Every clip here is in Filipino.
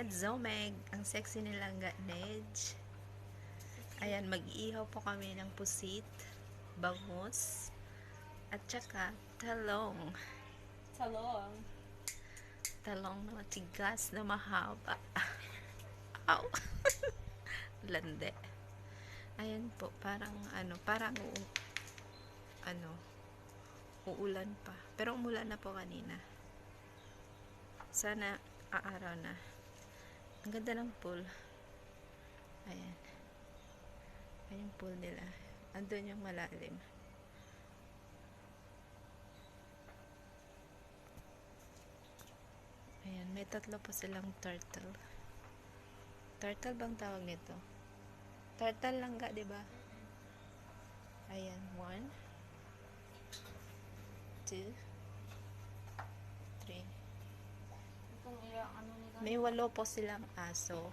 Ned Zomeg. Ang sexy nilang Ned. Ayan, mag-iihaw po kami ng pusit, bangus, at saka talong. Talong na matigas na mahaba. Ow! Lande. Ayan po, parang uulan pa. Pero umulan na po kanina. Sana aaraw na. Ang ganda ng pool. Ayan. Ayan yung pool nila. Andun yung malalim. Ayan, may tatlo po silang turtle. Turtle bang tawag nito? Turtle lang ga, diba? Ayan, 1, 2, 3. May 8 po silang aso.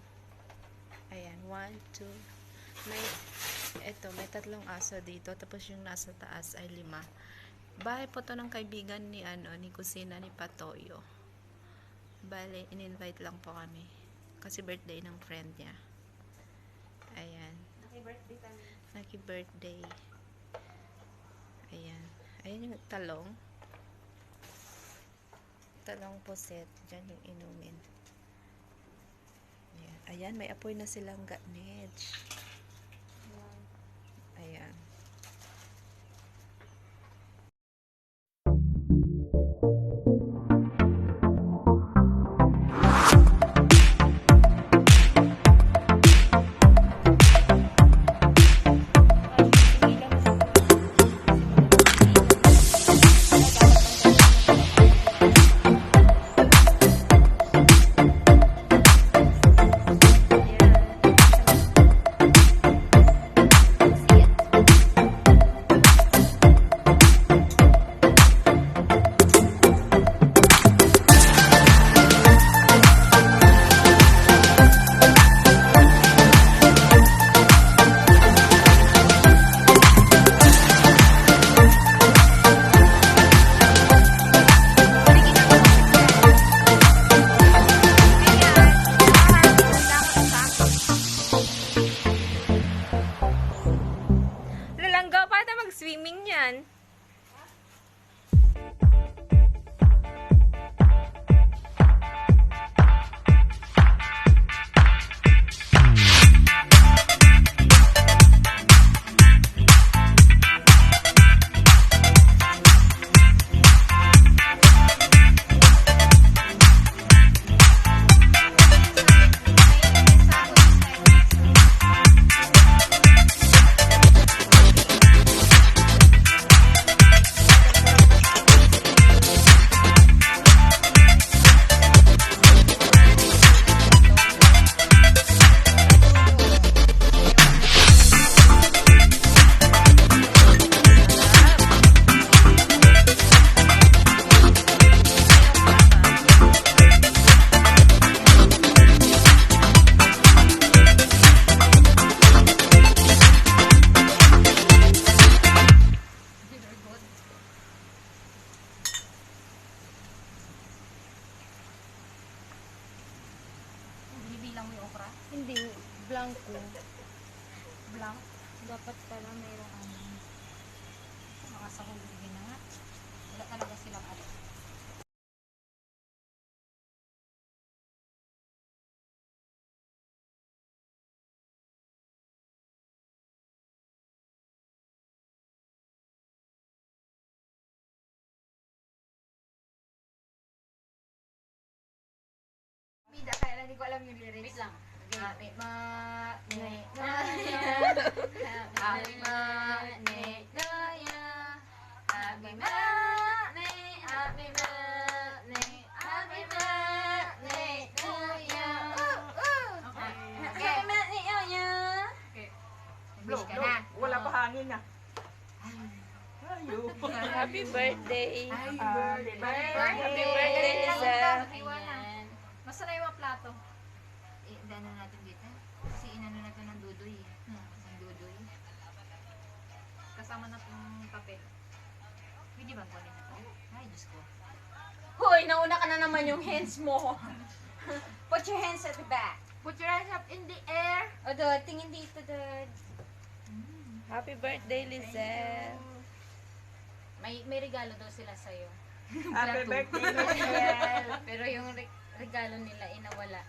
Ayan, 1, 2. May 3 aso dito. Tapos yung nasa taas ay 5. Bahay po to ng kaibigan ni kusina ni Patoyo. Bale, in-invite lang po kami. Kasi birthday ng friend niya. Ayan. Happy birthday. Ayan. Ayan yung talong. Talong puset. Diyan yung inumin. Ayan. Ayan, may apoy na silang ganage. Ayan. Lalangga pa ata mag-swimming yan. Hindi, blanco. Blank? Dapat pala mayroong mga sahulugin na nga. Wala talaga silang ano. Bida, kaya lang hindi ko alam yung lyrics. Wait lang. Happy birthday to you. Happy birthday to you. Happy birthday, happy birthday, happy birthday to you. Happy birthday to you. Blow, blow. Wala pa hangin na. Happy birthday. Happy birthday. Happy birthday, Liza. Masa na yung mga plato? Dano natin dito. Kasi inano na ito ng dudoy. Ng dudoy. Kasama na itong papel. Pwede bang kunin na ito? Ay, Diyos ko. Hoy, nauna ka na naman yung hands mo. Put your hands at the back. Put your hands up in the air. O, Dod, tingin dito, Dod. Happy birthday, Lizelle. May regalo daw sila sa'yo. Happy birthday, Michelle. Pero yung regalo nila inawala.